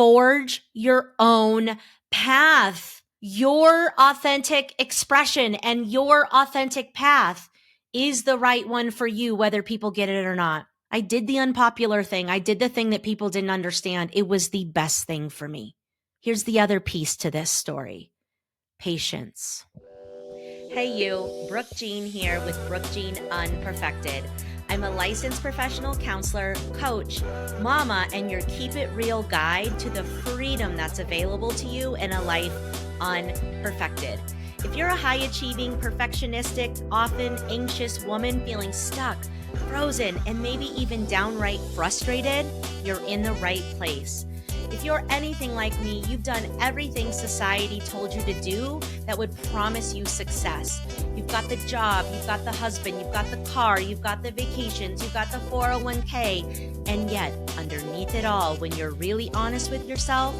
forge your own path. Your authentic expression and your authentic path is the right one for you, whether people get it or not. I did the unpopular thing. I did the thing that people didn't understand. It was the best thing for me. Here's the other piece to this story. Patience. Hey you, Brooke Jean here with Brooke Jean Unperfected. I'm a licensed professional counselor, coach, mama, and your keep it real guide to the freedom that's available to you in a life unperfected. If you're a high-achieving, perfectionistic, often anxious woman feeling stuck, frozen, and maybe even downright frustrated, you're in the right place. If you're anything like me, you've done everything society told you to do that would promise you success. You've got the job, you've got the husband, you've got the car, you've got the vacations, you've got the 401k, and yet underneath it all, when you're really honest with yourself,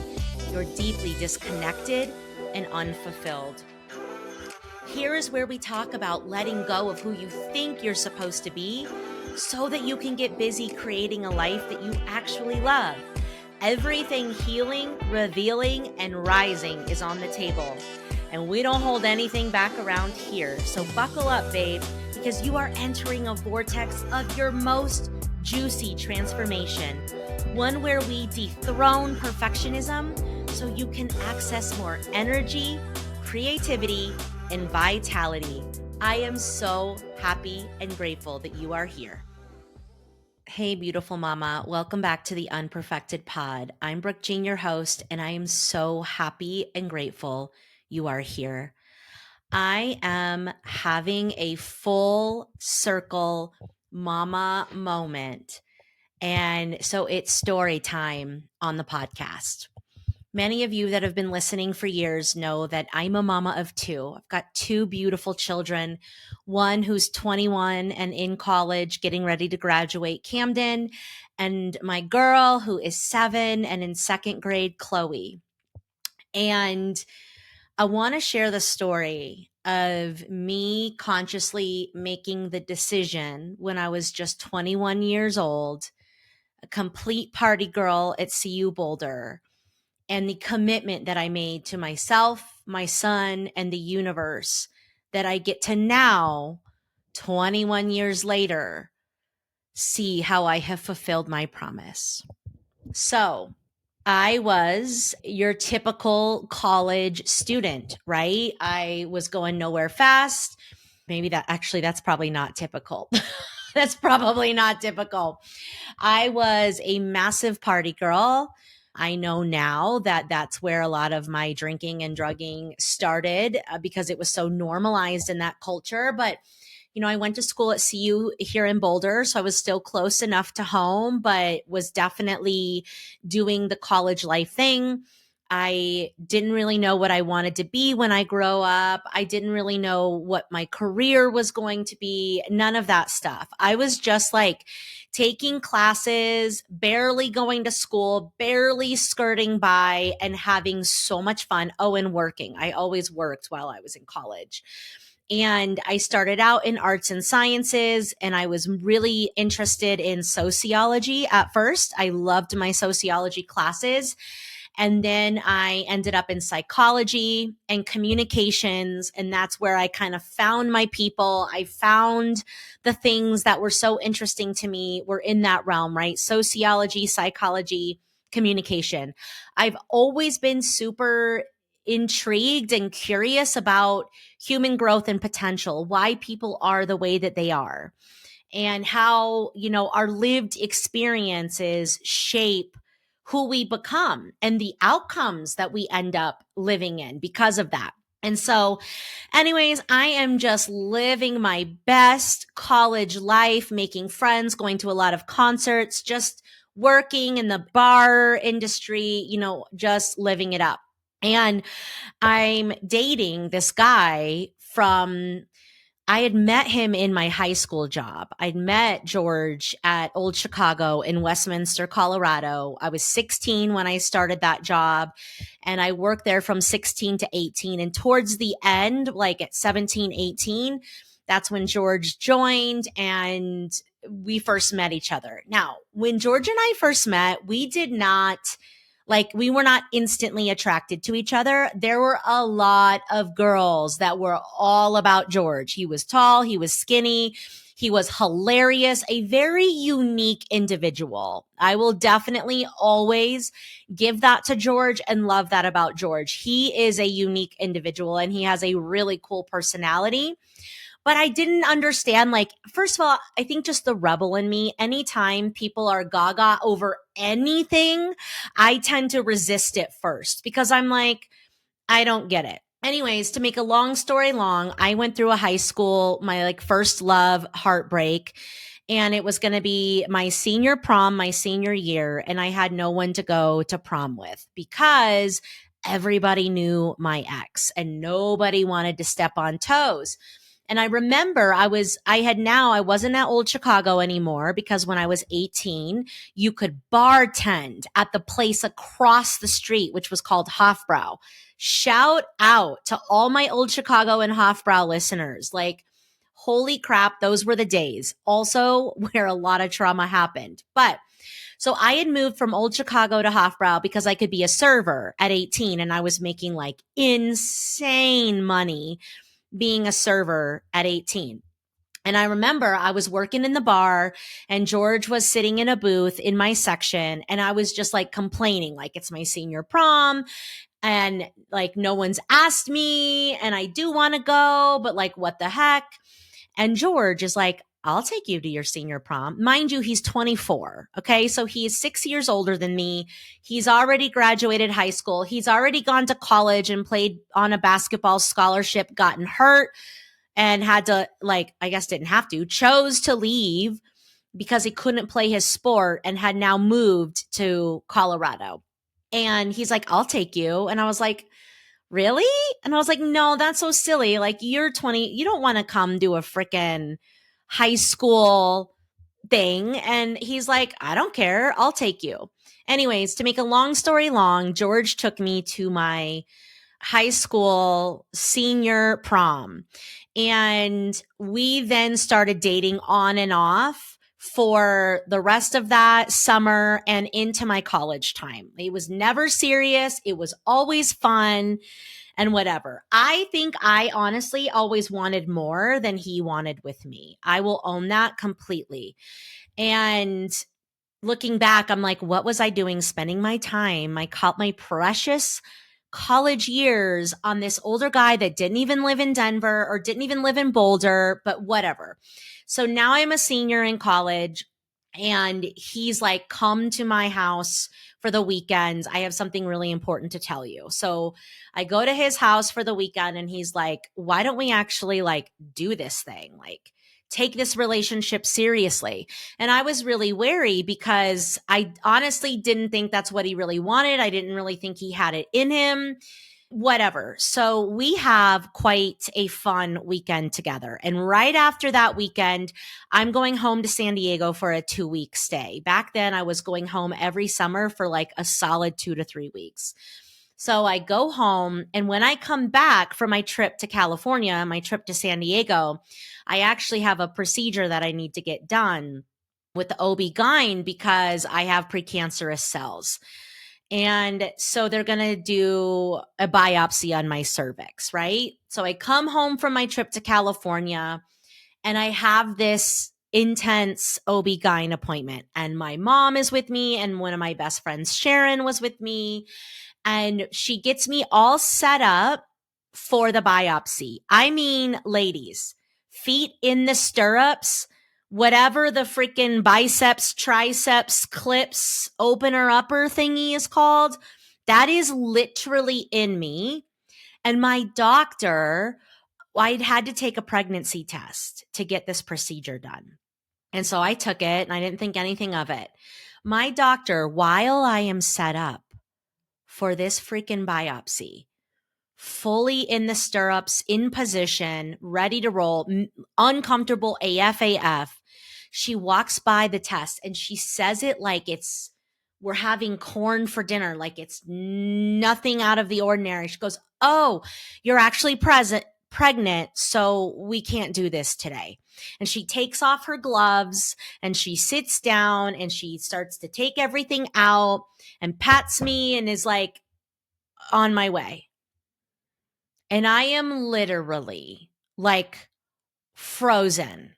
you're deeply disconnected and unfulfilled. Here is where we talk about letting go of who you think you're supposed to be so that you can get busy creating a life that you actually love. Everything healing, revealing, and rising is on the table. And we don't hold anything back around here. So buckle up, babe, because you are entering a vortex of your most juicy transformation. One where we dethrone perfectionism so you can access more energy, creativity, and vitality. I am so happy and grateful that you are here. Hey, beautiful mama. Welcome back to the Unperfected Pod. I'm Brooke Jean, your host, and I am so happy and grateful you are here. I am having a full circle mama moment. And so it's story time on the podcast. Many of you that have been listening for years know that I'm a mama of two. I've got two beautiful children, one who's 21 and in college, getting ready to graduate, Camden, and my girl who is 7 and in second grade, Chloe. And I want to share the story of me consciously making the decision when I was just 21 years old, a complete party girl at CU Boulder, and the commitment that I made to myself, my son, and the universe that I get to now, 21 years later, see how I have fulfilled my promise. So I was your typical college student, right? I was going nowhere fast. Maybe that's probably not typical. That's probably not typical. I was a massive party girl. I know now that that's where a lot of my drinking and drugging started because it was so normalized in that culture. But, you know, I went to school at CU here in Boulder, so I was still close enough to home, but was definitely doing the college life thing. I didn't really know what I wanted to be when I grow up. I didn't really know what my career was going to be. None of that stuff. I was just like taking classes, barely going to school, barely skirting by, and having so much fun. Oh, and working. I always worked while I was in college. And I started out in arts and sciences, and I was really interested in sociology at first. I loved my sociology classes. And then I ended up in psychology and communications. And that's where I kind of found my people. I found the things that were so interesting to me were in that realm, right? Sociology, psychology, communication. I've always been super intrigued and curious about human growth and potential, why people are the way that they are, and how, you know, our lived experiences shape who we become and the outcomes that we end up living in because of that. And so anyways, I am just living my best college life, making friends, going to a lot of concerts, just working in the bar industry, you know, just living it up. And I'm dating this guy I had met him in my high school job. I'd met George at Old Chicago in Westminster, Colorado. I was 16 when I started that job, and I worked there from 16 to 18. And towards the end, like at 17, 18, that's when George joined and we first met each other. Now, when George and I first met, we did not Like, we were not instantly attracted to each other. There were a lot of girls that were all about George. He was tall, he was skinny, he was hilarious, a very unique individual. I will definitely always give that to George and love that about George. He is a unique individual and he has a really cool personality. But I didn't understand, like, first of all, I think just the rebel in me, anytime people are gaga over anything, I tend to resist it first because I'm like, I don't get it. Anyways, to make a long story long, I went through a high school, my like first love heartbreak, and it was going to be my senior prom, my senior year, and I had no one to go to prom with because everybody knew my ex and nobody wanted to step on toes. And I remember I wasn't at Old Chicago anymore because when I was 18, you could bartend at the place across the street, which was called Hofbrau. Shout out to all my Old Chicago and Hofbrau listeners. Like, holy crap, those were the days. Also, where a lot of trauma happened. But so I had moved from Old Chicago to Hofbrau because I could be a server at 18 and I was making like insane money being a server at 18. And I remember I was working in the bar and George was sitting in a booth in my section and I was just like complaining, like, it's my senior prom and like no one's asked me and I do want to go, but like, what the heck? And George is like, I'll take you to your senior prom. Mind you, he's 24. Okay. So he's 6 years older than me. He's already graduated high school. He's already gone to college and played on a basketball scholarship, gotten hurt and had to, like, I guess didn't have to, chose to leave because he couldn't play his sport and had now moved to Colorado. And he's like, I'll take you. And I was like, really? And I was like, no, that's so silly. Like, you're 20. You don't want to come do a freaking high school thing. And he's like, I don't care. I'll take you. Anyways, to make a long story long, George took me to my high school senior prom. And we then started dating on and off for the rest of that summer and into my college time. It was never serious. It was always fun and whatever. I think I honestly always wanted more than he wanted with me. I will own that completely. And looking back, I'm like, what was I doing spending my time, my precious college years on this older guy that didn't even live in Denver or didn't even live in Boulder, but whatever. So now I'm a senior in college and he's like, come to my house for the weekend. I have something really important to tell you. So I go to his house for the weekend and he's like, why don't we actually like do this thing? Like, take this relationship seriously. And I was really wary because I honestly didn't think that's what he really wanted. I didn't really think he had it in him, whatever. So we have quite a fun weekend together. And right after that weekend, I'm going home to San Diego for a 2-week stay. Back then, I was going home every summer for like a solid 2 to 3 weeks. So I go home, and when I come back from my trip to California, my trip to San Diego, I actually have a procedure that I need to get done with the OB-GYN because I have precancerous cells. And so they're going to do a biopsy on my cervix, right? So I come home from my trip to California and I have this intense OB-GYN appointment. And my mom is with me and one of my best friends, Sharon, was with me. And she gets me all set up for the biopsy. I mean, ladies, feet in the stirrups, whatever the freaking biceps, triceps, clips, opener, upper thingy is called, that is literally in me. And my doctor, I'd had to take a pregnancy test to get this procedure done. And so I took it and I didn't think anything of it. My doctor, while I am set up for this freaking biopsy, fully in the stirrups, in position, ready to roll, uncomfortable AF. She walks by the test and she says it like we're having corn for dinner, like it's nothing out of the ordinary. She goes, oh, you're actually pregnant, so we can't do this today. And she takes off her gloves and she sits down and she starts to take everything out and pats me and is like, on my way. And I am literally like frozen.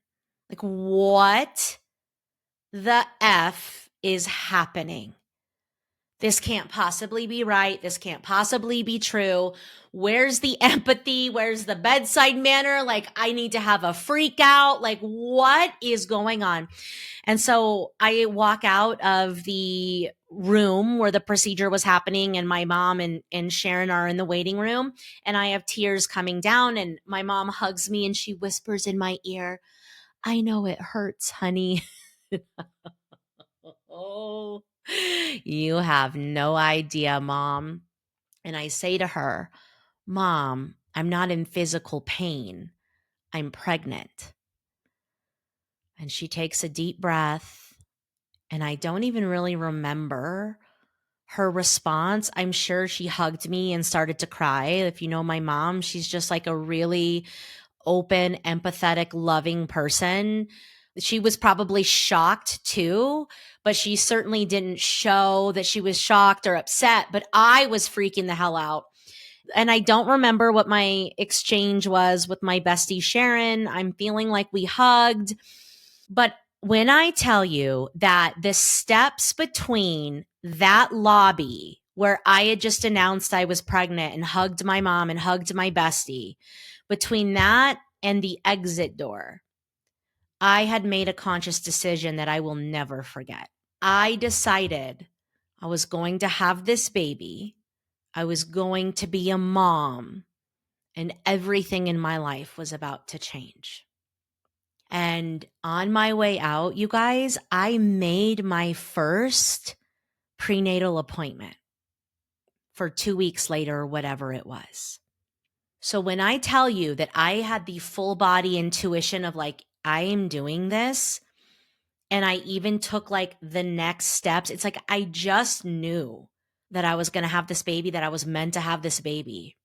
Like, what the F is happening? This can't possibly be right. This can't possibly be true. Where's the empathy? Where's the bedside manner? Like, I need to have a freak out. Like, what is going on? And so I walk out of the room where the procedure was happening, and my mom and Sharon are in the waiting room, and I have tears coming down, and my mom hugs me and she whispers in my ear, I know it hurts, honey. Oh, you have no idea, Mom. And I say to her, Mom, I'm not in physical pain. I'm pregnant. And she takes a deep breath, and I don't even really remember her response. I'm sure she hugged me and started to cry. If you know my mom, she's just like a really open, empathetic, loving person. She was probably shocked too, but she certainly didn't show that she was shocked or upset. But I was freaking the hell out. And I don't remember what my exchange was with my bestie Sharon. I'm feeling like we hugged. But when I tell you that the steps between that lobby where I had just announced I was pregnant and hugged my mom and hugged my bestie, between that and the exit door, I had made a conscious decision that I will never forget. I decided I was going to have this baby. I was going to be a mom, and everything in my life was about to change. And on my way out, you guys, I made my first prenatal appointment for 2 weeks later or whatever it was. So when I tell you that I had the full body intuition of like, I am doing this, and I even took like the next steps, it's like I just knew that I was going to have this baby, that I was meant to have this baby,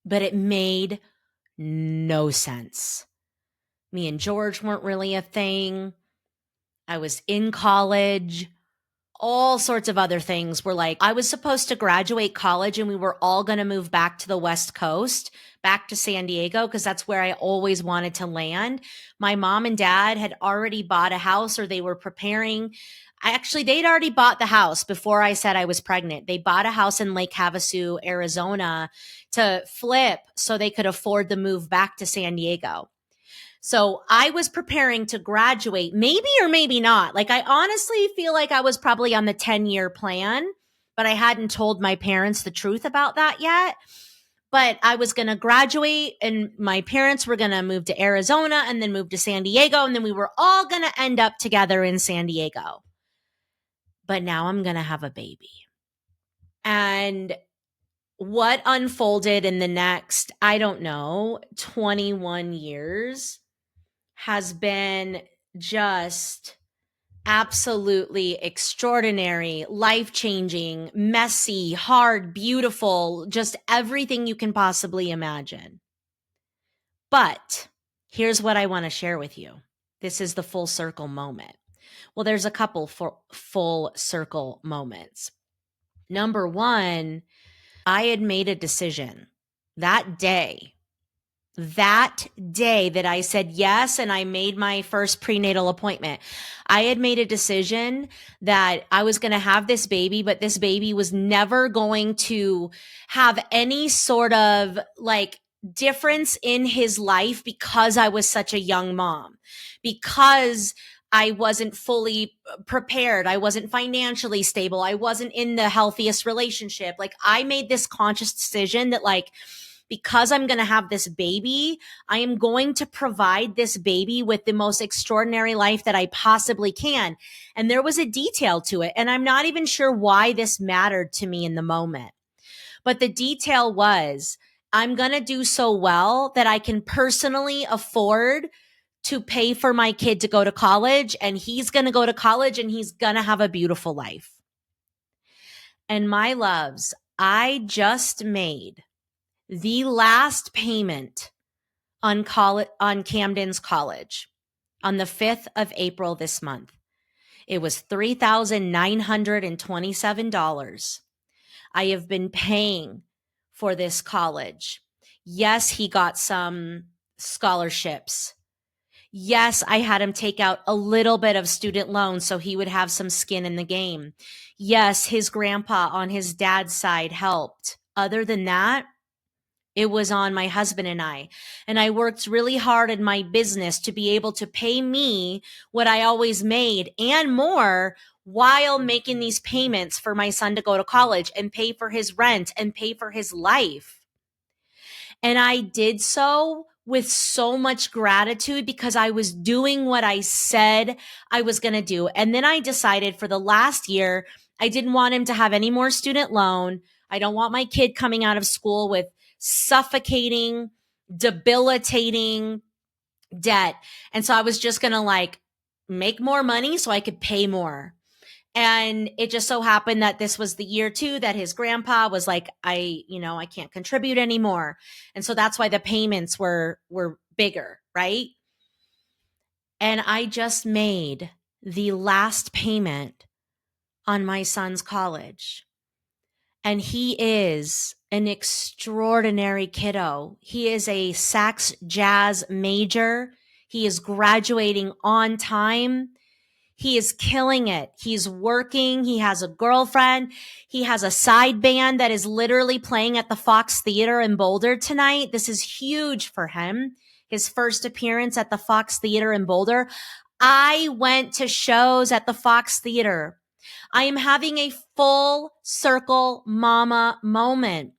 but it made no sense. Me and George weren't really a thing. I was in college. All sorts of other things were like, I was supposed to graduate college and we were all going to move back to the West Coast, back to San Diego, because that's where I always wanted to land. My mom and dad had already bought a house, or they were preparing. They'd already bought the house before I said I was pregnant. They bought a house in Lake Havasu, Arizona to flip so they could afford the move back to San Diego. So I was preparing to graduate, maybe or maybe not. Like, I honestly feel like I was probably on the 10-year plan, but I hadn't told my parents the truth about that yet. But I was going to graduate, and my parents were going to move to Arizona and then move to San Diego. And then we were all going to end up together in San Diego. But now I'm going to have a baby. And what unfolded in the next, I don't know, 21 years has been just absolutely extraordinary, life-changing, messy, hard, beautiful, just everything you can possibly imagine. But here's what I want to share with you. This is the full circle moment. Well, there's a couple full circle moments. Number one, I had made a decision that day that I said yes and I made my first prenatal appointment. I had made a decision that I was going to have this baby, but this baby was never going to have any sort of like difference in his life because I was such a young mom, because I wasn't fully prepared. I wasn't financially stable. I wasn't in the healthiest relationship. Like, I made this conscious decision that like, because I'm going to have this baby, I am going to provide this baby with the most extraordinary life that I possibly can. And there was a detail to it. And I'm not even sure why this mattered to me in the moment. But the detail was, I'm going to do so well that I can personally afford to pay for my kid to go to college. And he's going to go to college and he's going to have a beautiful life. And my loves, I just made the last payment on Camden's college. on the 5th of April this month. It was $3,927. I have been paying for this college. Yes, he got some scholarships. Yes, I had him take out a little bit of student loans so he would have some skin in the game. Yes, his grandpa on his dad's side helped. Other than that, it was on my husband and I. And I worked really hard in my business to be able to pay me what I always made and more while making these payments for my son to go to college and pay for his rent and pay for his life. And I did so with so much gratitude because I was doing what I said I was going to do. And then I decided for the last year, I didn't want him to have any more student loan. I don't want my kid coming out of school with suffocating, debilitating debt. And so I was just going to like make more money so I could pay more. And it just so happened that this was the year too that his grandpa was like, I can't contribute anymore. And so that's why the payments were bigger, right? And I just made the last payment on my son's college. And he is an extraordinary kiddo. He is a sax jazz major. He is graduating on time. He is killing it. He's working. He has a girlfriend. He has a side band that is literally playing at the Fox Theater in Boulder tonight. This is huge for him. His first appearance at the Fox Theater in Boulder. I went to shows at the Fox Theater. I am having a full circle mama moment.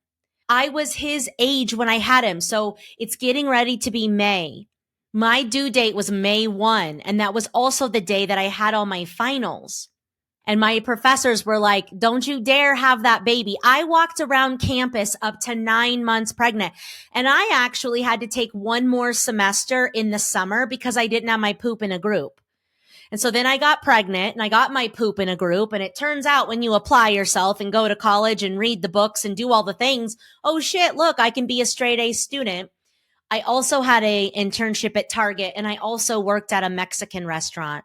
I was his age when I had him. So it's getting ready to be May. My due date was May 1. And that was also the day that I had all my finals. And my professors were like, don't you dare have that baby. I walked around campus up to 9 months pregnant. And I actually had to take one more semester in the summer because I didn't have my poop in a group. And so then I got pregnant and I got my poop in a group. And it turns out when you apply yourself and go to college and read the books and do all the things, oh shit, look, I can be a straight A student. I also had a internship at Target and I also worked at a Mexican restaurant.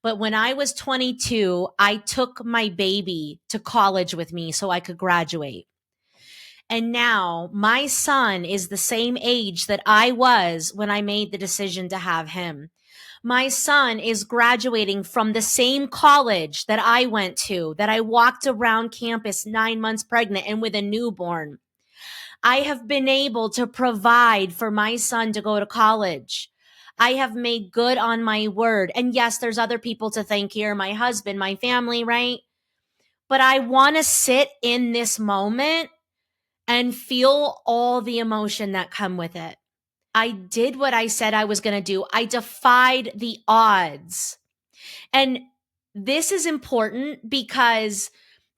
But when I was 22, I took my baby to college with me so I could graduate. And now my son is the same age that I was when I made the decision to have him. My son is graduating from the same college that I went to, that I walked around campus 9 months pregnant and with a newborn. I have been able to provide for my son to go to college. I have made good on my word. And yes, there's other people to thank here, my husband, my family, right? But I want to sit in this moment and feel all the emotion that come with it. I did what I said I was going to do. I defied the odds. And this is important because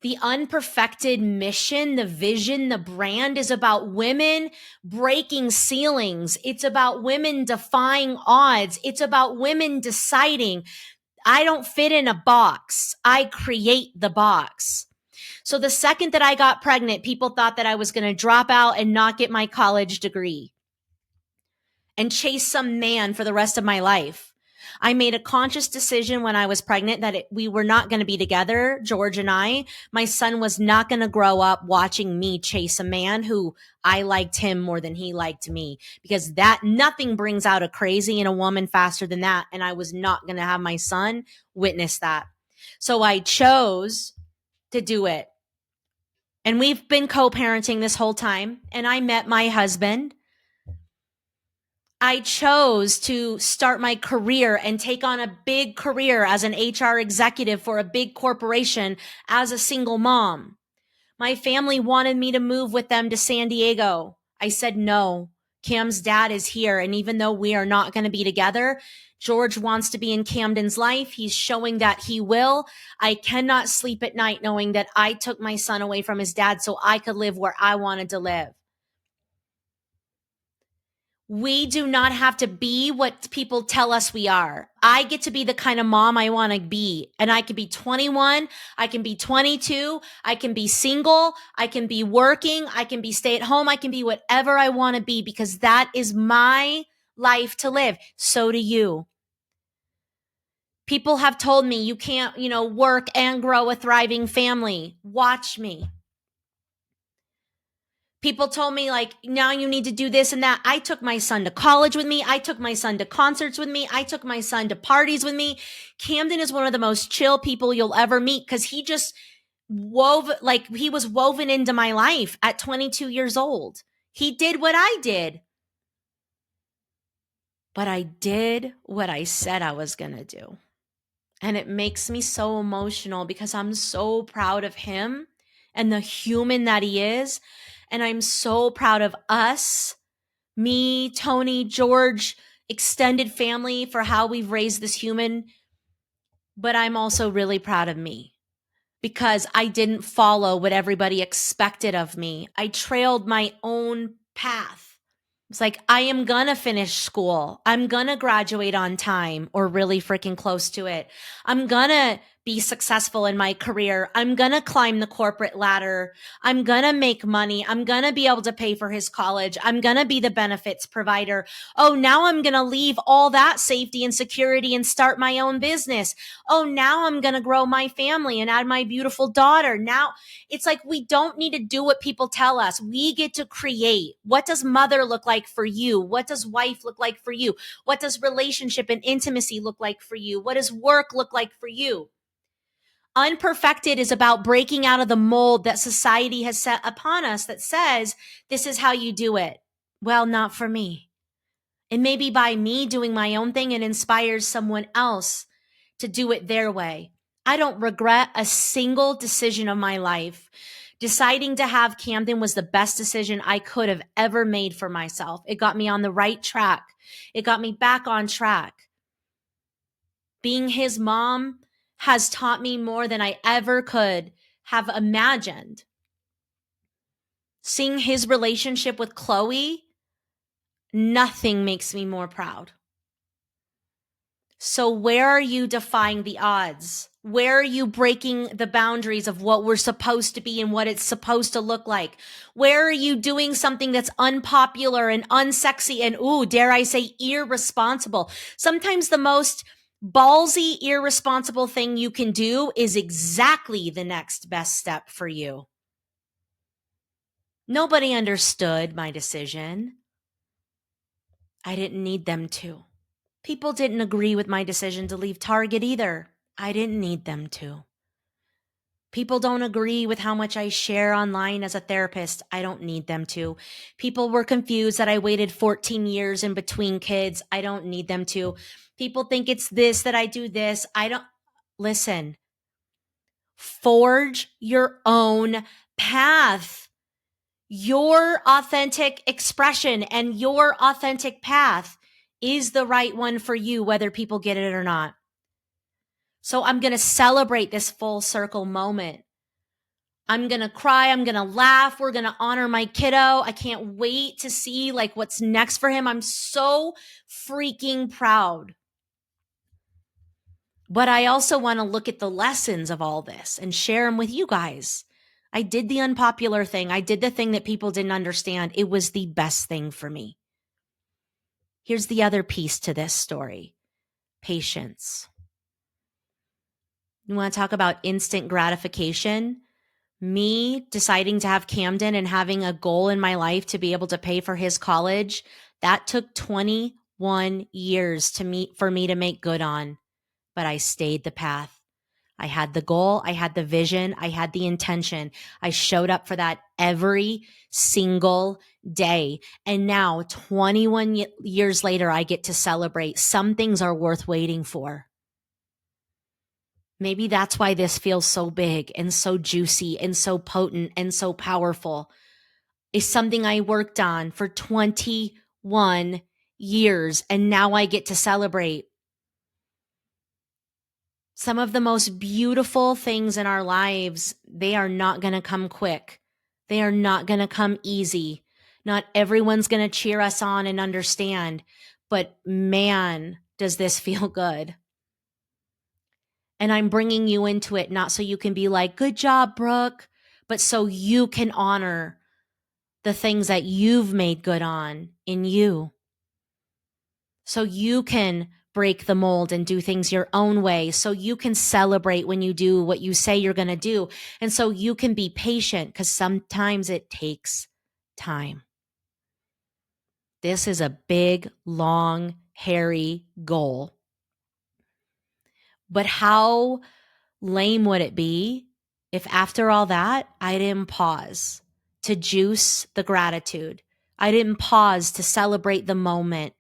the unperfected mission, the vision, the brand is about women breaking ceilings. It's about women defying odds. It's about women deciding, I don't fit in a box. I create the box. So the second that I got pregnant, people thought that I was going to drop out and not get my college degree and chase some man for the rest of my life. I made a conscious decision when I was pregnant that we were not going to be together, George and I. My son was not going to grow up watching me chase a man who I liked him more than he liked me, because that nothing brings out a crazy in a woman faster than that. And I was not going to have my son witness that. So I chose to do it. And we've been co-parenting this whole time. And I met my husband. I chose to start my career and take on a big career as an HR executive for a big corporation as a single mom. My family wanted me to move with them to San Diego. I said no. Cam's dad is here. And even though we are not going to be together, George wants to be in Camden's life. He's showing that he will. I cannot sleep at night knowing that I took my son away from his dad so I could live where I wanted to live. We do not have to be what people tell us we are. I get to be the kind of mom I want to be. And I can be 21. I can be 22. I can be single. I can be working. I can be stay at home. I can be whatever I want to be because that is my life to live. So do you. People have told me you can't, work and grow a thriving family. Watch me. People told me, like, now you need to do this and that. I took my son to college with me. I took my son to concerts with me. I took my son to parties with me. Camden is one of the most chill people you'll ever meet because he just he was woven into my life at 22 years old. He did what I did. But I did what I said I was going to do. And it makes me so emotional because I'm so proud of him and the human that he is. And I'm so proud of us, me, Tony, George, extended family for how we've raised this human. But I'm also really proud of me because I didn't follow what everybody expected of me. I trailed my own path. It's like, I am gonna finish school. I'm gonna graduate on time or really freaking close to it. I'm gonna be successful in my career. I'm gonna climb the corporate ladder. I'm gonna make money. I'm gonna be able to pay for his college. I'm gonna be the benefits provider. Oh, now I'm gonna leave all that safety and security and start my own business. Oh, now I'm gonna grow my family and add my beautiful daughter. Now it's like we don't need to do what people tell us. We get to create. What does mother look like for you? What does wife look like for you? What does relationship and intimacy look like for you? What does work look like for you? Unperfected is about breaking out of the mold that society has set upon us that says, this is how you do it. Well, not for me. And maybe by me doing my own thing, it inspires someone else to do it their way. I don't regret a single decision of my life. Deciding to have Camden was the best decision I could have ever made for myself. It got me on the right track. It got me back on track. Being his mom has taught me more than I ever could have imagined. Seeing his relationship with Chloe, nothing makes me more proud. So where are you defying the odds? Where are you breaking the boundaries of what we're supposed to be and what it's supposed to look like? Where are you doing something that's unpopular and unsexy and, dare I say, irresponsible? Sometimes the most ballsy, irresponsible thing you can do is exactly the next best step for you. Nobody understood my decision. I didn't need them to. People didn't agree with my decision to leave Target either. I didn't need them to. People don't agree with how much I share online as a therapist. I don't need them to. People were confused that I waited 14 years in between kids. I don't need them to. People think it's this, that I do this. Listen. Forge your own path. Your authentic expression and your authentic path is the right one for you, whether people get it or not. So I'm going to celebrate this full circle moment. I'm going to cry. I'm going to laugh. We're going to honor my kiddo. I can't wait to see what's next for him. I'm so freaking proud. But I also want to look at the lessons of all this and share them with you guys. I did the unpopular thing. I did the thing that people didn't understand. It was the best thing for me. Here's the other piece to this story. Patience. You want to talk about instant gratification? Me deciding to have Camden and having a goal in my life to be able to pay for his college, that took 21 years for me to make good on. But I stayed the path. I had the goal, I had the vision, I had the intention. I showed up for that every single day. And now, 21 years later, I get to celebrate. Some things are worth waiting for. Maybe that's why this feels so big and so juicy and so potent and so powerful. It's something I worked on for 21 years, and now I get to celebrate. Some of the most beautiful things in our lives, they are not going to come quick. They are not going to come easy. Not everyone's going to cheer us on and understand, but man, does this feel good. And I'm bringing you into it, not so you can be like, good job, Brooke, but so you can honor the things that you've made good on in you. So you can break the mold and do things your own way so you can celebrate when you do what you say you're going to do. And so you can be patient because sometimes it takes time. This is a big, long, hairy goal. But how lame would it be if after all that, I didn't pause to juice the gratitude? I didn't pause to celebrate the moment.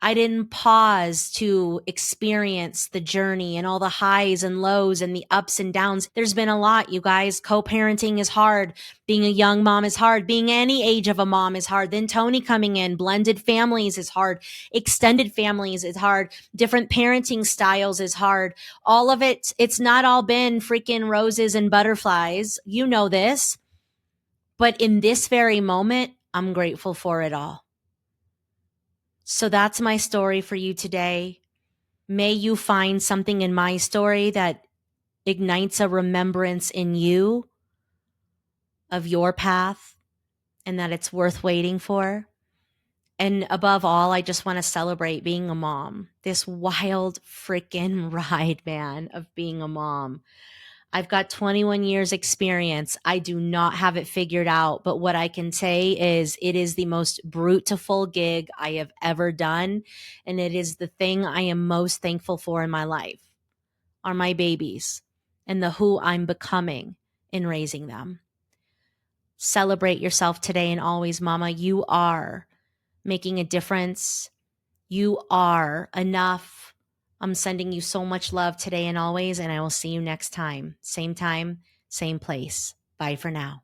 I didn't pause to experience the journey and all the highs and lows and the ups and downs. There's been a lot, you guys. Co-parenting is hard. Being a young mom is hard. Being any age of a mom is hard. Then Tony coming in, blended families is hard. Extended families is hard. Different parenting styles is hard. All of it, it's not all been freaking roses and butterflies. You know this. But in this very moment, I'm grateful for it all. So that's my story for you today. May you find something in my story that ignites a remembrance in you of your path and that it's worth waiting for. And above all, I just want to celebrate being a mom. This wild freaking ride, man, of being a mom. I've got 21 years experience. I do not have it figured out, but what I can say is it is the most brutal gig I have ever done. And it is the thing I am most thankful for in my life are my babies and the who I'm becoming in raising them. Celebrate yourself today and always, mama. You are making a difference. You are enough. I'm sending you so much love today and always, and I will see you next time. Same place. Bye for now.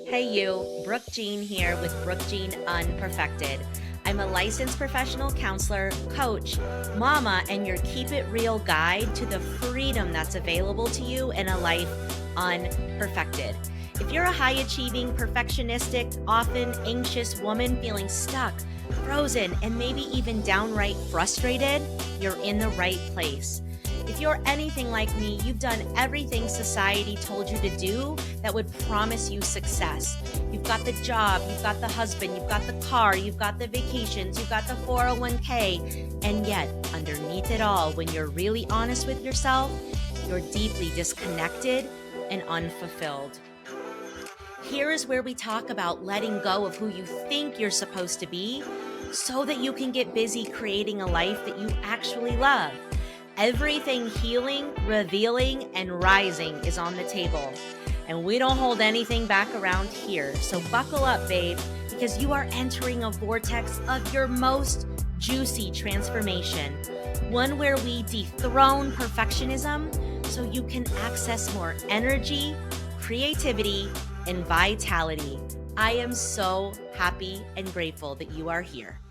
Hey you, Brooke Jean here with Brooke Jean Unperfected. I'm a licensed professional counselor, coach, mama, and your keep it real guide to the freedom that's available to you in a life unperfected. If you're a high-achieving, perfectionistic, often anxious woman feeling stuck, frozen, and maybe even downright frustrated, you're in the right place. If you're anything like me, you've done everything society told you to do that would promise you success. You've got the job, you've got the husband, you've got the car, you've got the vacations, you've got the 401k, and yet underneath it all, when you're really honest with yourself, you're deeply disconnected and unfulfilled. Here is where we talk about letting go of who you think you're supposed to be so that you can get busy creating a life that you actually love. Everything healing, revealing, and rising is on the table. And we don't hold anything back around here. So buckle up, babe, because you are entering a vortex of your most juicy transformation. One where we dethrone perfectionism so you can access more energy, creativity, and vitality. I am so happy and grateful that you are here.